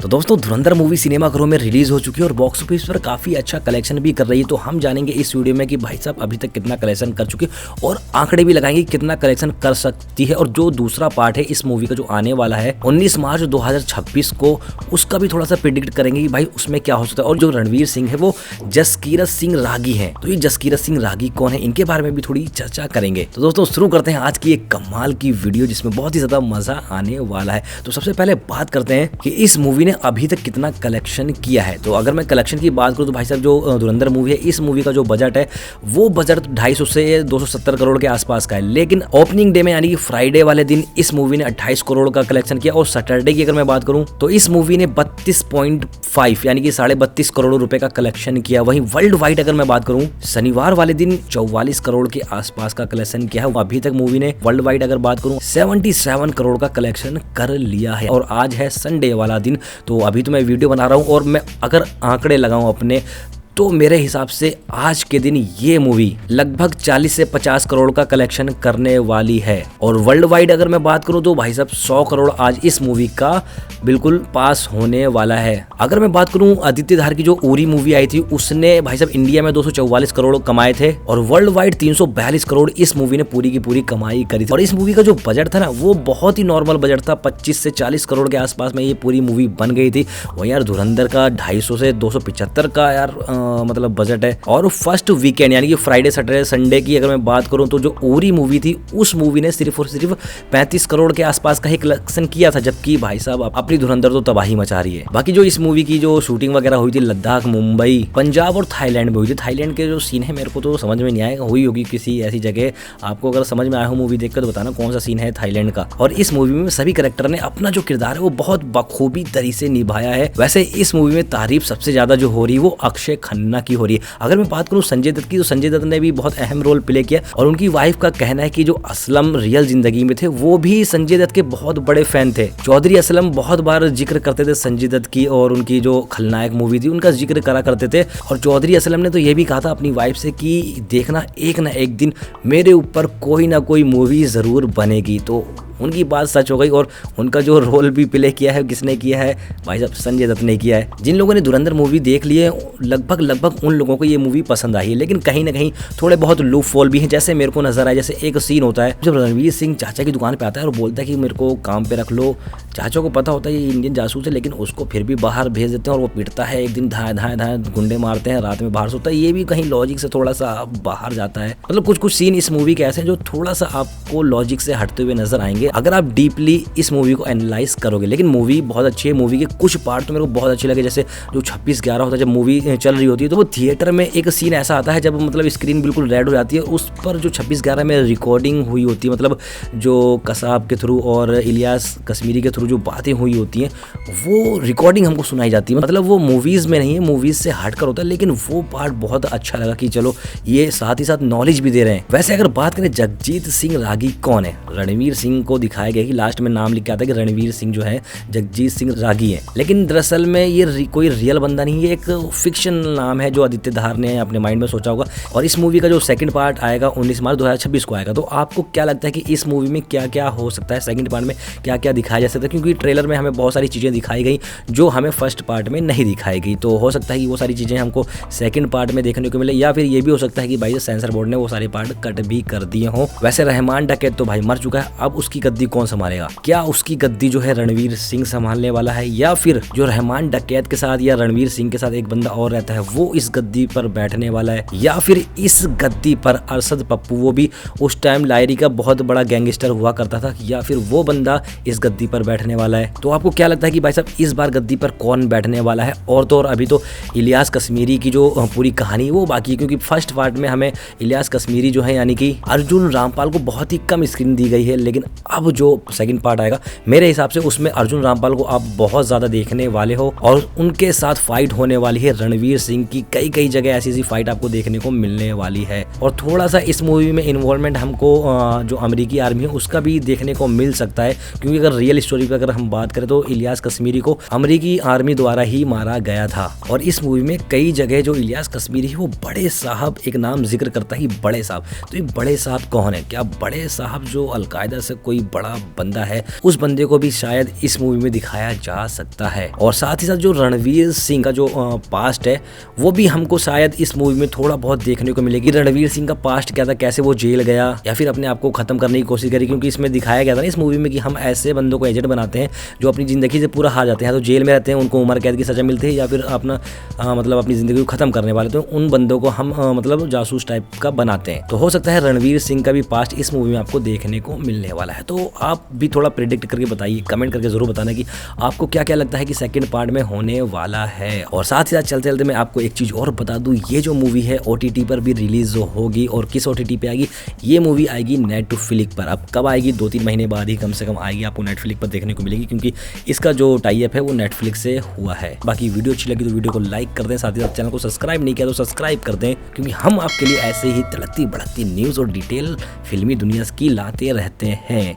तो दोस्तों धुरंधर मूवी सिनेमाघरों में रिलीज हो चुकी है और बॉक्स ऑफिस पर काफी अच्छा कलेक्शन भी कर रही है। तो हम जानेंगे इस वीडियो में कि भाई साहब अभी तक कितना कलेक्शन कर चुकी है और आंकड़े भी लगाएंगे कितना कलेक्शन कर सकती है। और जो दूसरा पार्ट है इस मूवी का जो आने वाला है 19 मार्च 2026 को, उसका भी थोड़ा सा प्रिडिक्ट करेंगे कि भाई उसमें क्या हो सकता है। और जो रणवीर सिंह है वो जसकीरत सिंह रागी है, तो ये जसकीरत सिंह रागी कौन है, इनके बारे में भी थोड़ी चर्चा करेंगे। तो दोस्तों शुरू करते हैं आज की एक कमाल की वीडियो जिसमें बहुत ही ज्यादा मजा आने वाला है। तो सबसे पहले बात करते हैं कि इस मूवी ने अभी तक कितना कलेक्शन किया है। तो अगर मैं कलेक्शन की बात करूं तो भाई साहब जो धुरंधर मूवी है इस मूवी का जो बजट है वो बजट 250 से 270 करोड़ के आसपास का है। लेकिन ओपनिंग डे में यानी कि फ्राइडे वाले दिन इस मूवी ने 28 करोड़ का कलेक्शन किया। और सैटरडे की अगर मैं बात करूं तो इस मूवी ने 32.5 यानी कि 32.5 करोड़ रुपए का कलेक्शन किया। वहीं वर्ल्ड वाइड अगर मैं बात करूं शनिवार वाले दिन 44 करोड़ के आसपास का कलेक्शन किया है। अभी तक मूवी ने वर्ल्ड वाइड अगर बात करूं 77 करोड़ का कलेक्शन कर लिया है। और आज है संडे वाला दिन, तो अभी तो मैं वीडियो बना रहा हूं और मैं अगर आंकड़े लगाऊं अपने तो मेरे हिसाब से आज के दिन ये मूवी लगभग 40 से 50 करोड़ का कलेक्शन करने वाली है। और वर्ल्ड वाइड अगर मैं बात करूं तो भाई साहब 100 करोड़ आज इस मूवी का बिल्कुल पास होने वाला है। अगर मैं बात करूं आदित्य धार की जो उरी मूवी आई थी उसने भाई साहब इंडिया में 244 करोड़ कमाए थे और वर्ल्ड वाइड 342 करोड़ इस मूवी ने पूरी की पूरी कमाई करी थी। और इस मूवी का जो बजट था ना वो बहुत ही नॉर्मल बजट था, 25 से 40 करोड़ के आसपास में ये पूरी मूवी बन गई थी। वही यार धुरंधर का 250 से 275 का यार मतलब बजट है। और फर्स्ट वीकेंड यानी कि फ्राइडे सैटरडे संडे की अगर मैं बात करूं तो जो उरी मूवी थी उस मूवी ने सिर्फ और सिर्फ 35 करोड़ के आसपास का ही कलेक्शन किया था, जबकि भाई साहब अपनी धुरंधर तो तबाही मचा रही है। बाकी जो इस मूवी की जो शूटिंग वगैरह हुई थी लद्दाख, मुंबई, पंजाब और थाईलैंड में हुई थी। थाईलैंड के जो सीन है मेरे को तो समझ में नहीं आएगा, हुई होगी किसी ऐसी जगह। आपको अगर समझ में आया हो मूवी देखकर तो बताना कौन सा सीन है थाईलैंड का। और इस मूवी में सभी कैरेक्टर ने अपना जो किरदार है वो बहुत बखूबी तरीके से निभाया है। वैसे इस मूवी में तारीफ सबसे ज्यादा जो हो रही है वो अक्षय खन्ना की हो रही है। अगर मैं बात करूं संजय दत्त की तो संजय दत्त ने भी बहुत अहम रोल प्ले किया और उनकी वाइफ का कहना है कि जो असलम रियल जिंदगी में थे वो भी संजय दत्त के बहुत बड़े फैन थे। चौधरी असलम बहुत बार जिक्र करते थे संजय दत्त की और उनकी जो खलनायक मूवी थी उनका जिक्र करा करते थे। और चौधरी असलम ने तो ये भी कहा था अपनी वाइफ से कि देखना एक ना एक दिन मेरे ऊपर कोई ना कोई मूवी जरूर बनेगी। तो उनकी बात सच हो गई और उनका जो रोल भी प्ले किया है किसने किया है भाई साहब संजय दत्त ने किया है। जिन लोगों ने धुरंधर मूवी देख ली है लगभग उन लोगों को ये मूवी पसंद आई है, लेकिन कहीं ना कहीं थोड़े बहुत लूप फॉल भी हैं जैसे मेरे को नजर आया। जैसे एक सीन होता है जब रणवीर सिंह चाचा की दुकान पे आता है और बोलता है कि मेरे को काम पे रख लो। चाचा को पता होता है ये इंडियन जासूस है लेकिन उसको फिर भी बाहर भेज देते हैं और वो पिटता है। एक दिन धाए गुंडे मारते हैं, रात में बाहर सोता है। ये भी कहीं लॉजिक से थोड़ा सा बाहर जाता है। मतलब कुछ सीन इस मूवी के ऐसे हैं जो थोड़ा सा आपको लॉजिक से हटते हुए नजर आएंगे अगर आप डीपली इस मूवी को एनालाइज करोगे। लेकिन मूवी बहुत अच्छी है। मूवी के कुछ पार्ट तो मेरे को बहुत अच्छे लगे, जैसे जो 26/11 होता है जब मूवी चल रही होती है तो वो थिएटर में एक सीन ऐसा आता है जब मतलब स्क्रीन बिल्कुल रेड हो जाती है। उस पर जो 26/11 में रिकॉर्डिंग हुई होती है, मतलब जो कसाब के थ्रू और इलियास कश्मीरी के थ्रू जो बातें हुई होती हैं वो रिकॉर्डिंग हमको सुनाई जाती है। मतलब वो मूवीज में नहीं है, मूवीज से हटकर होता है, लेकिन वो पार्ट बहुत अच्छा लगा कि चलो ये साथ ही साथ नॉलेज भी दे रहे हैं। वैसे अगर बात करें जगजीत सिंह रागी कौन है, रणवीर सिंह को दिखाया गया कि लास्ट में नाम लिख के आता है कि रणवीर सिंह जो है जगजीत सिंह रागी है, लेकिन दरअसल में ये कोई रियल बंदा नहीं है, एक फिक्शन नाम है जो आदित्य धार ने अपने माइंड में सोचा होगा। और इस मूवी का जो सेकंड पार्ट आएगा 19 मार्च 2026 को आएगा। तो आपको क्या लगता है कि इस मूवी में क्या क्या हो सकता है, सेकंड पार्ट में क्या क्या दिखाया जा सकता है? क्योंकि ट्रेलर में हमें बहुत सारी चीजें दिखाई गई जो हमें फर्स्ट पार्ट में नहीं दिखाई गई। तो हो सकता है कि वो सारी चीजें हमको सेकंड पार्ट में देखने को मिले, या फिर ये भी हो सकता है कि भाई सेंसर बोर्ड ने वो सारे पार्ट कट भी कर दिए हों। वैसे रहमान डकैत तो भाई मर चुका है, अब उसकी गद्दी कौन संभालेगा? क्या उसकी गद्दी जो है रणवीर सिंह संभालने वाला है, या फिर जो रहमान डकैत के साथ या रणवीर सिंह के साथ एक बंदा और रहता है वो इस गद्दी पर बैठने वाला है, या फिर इस गद्दी पर अरशद पप्पू, वो भी उस टाइम लायरी का बहुत बड़ा गैंगस्टर हुआ करता था, या फिर वो बंदा इस गद्दी पर बैठने वाला है? तो आपको क्या लगता है कि भाई साहब इस बार गद्दी पर कौन बैठने वाला है? और तो और अभी तो इलियास कश्मीरी की जो पूरी कहानी वो बाकी है, क्योंकि फर्स्ट पार्ट में हमें इलियास कश्मीरी जो है यानी कि अर्जुन रामपाल को बहुत ही कम स्क्रीन दी गई है, लेकिन अब जो सेकंड पार्ट आएगा मेरे हिसाब से उसमें अर्जुन रामपाल को आप बहुत ज्यादा देखने वाले हो और उनके साथ फाइट होने वाली है रणवीर सिंह की। कई जगह ऐसी फाइट आपको देखने को मिलने वाली है। और थोड़ा सा इस मूवी में इन्वॉल्वमेंट हमको जो अमेरिकी आर्मी है उसका भी देखने को मिल सकता है, क्योंकि अगर रियल स्टोरी पर अगर हम बात करें तो इलियास कश्मीरी को अमेरिकी आर्मी द्वारा ही मारा गया था। और इस मूवी में कई जगह जो इलियास कश्मीरी है वो बड़े साहब एक नाम जिक्र करता है, बड़े साहब। तो ये बड़े साहब कौन है? क्या बड़े साहब जो अलकायदा से कोई बड़ा बंदा है, उस बंदे को भी शायद इस मूवी में दिखाया जा सकता है। और साथ ही साथ जो रणवीर सिंह का जो पास्ट है वो भी हमको शायद इस मूवी में थोड़ा बहुत देखने को मिलेगी। रणवीर सिंह का पास्ट क्या था, कैसे वो जेल गया या फिर अपने आप को खत्म करने की कोशिश करी, क्योंकि इसमें दिखाया गया था ना इस मूवी में कि हम ऐसे बंदों को एजेंट बनाते हैं जो अपनी ज़िंदगी से पूरा हार जाते हैं, तो जेल में रहते हैं, उनको उम्र कैद की सज़ा मिलती है या फिर अपना मतलब अपनी ज़िंदगी को ख़त्म करने वाले, तो उन बंदों को हम मतलब जासूस टाइप का बनाते हैं। तो हो सकता है रणवीर सिंह का भी पास्ट इस मूवी में आपको देखने को मिलने वाला है। तो आप भी थोड़ा प्रेडिक्ट करके बताइए, कमेंट करके ज़रूर बताना कि आपको क्या क्या लगता है कि सेकंड पार्ट में होने वाला है। और साथ ही साथ चलते चलते मैं आपको एक चीज़ और बता दूँ, ये जो मूवी है OTT पर भी रिलीज़ होगी। और किस OTT पे आएगी? ये मूवी आएगी नेटफ्लिक्स पर। अब कब आएगी? 2-3 महीने बाद ही कम से कम आएगी, आपको नेटफ्लिक्स पर देखने को मिलेगी, क्योंकि इसका जो टाई अप है वो नेटफ्लिक्स से हुआ है। बाकी वीडियो अच्छी लगी तो वीडियो को लाइक कर दें, साथ ही साथ चैनल को सब्सक्राइब नहीं किया तो सब्सक्राइब कर दें, क्योंकि हम आपके लिए ऐसे ही तड़कती भड़कती न्यूज़ और डिटेल फिल्मी दुनिया की लाते रहते हैं।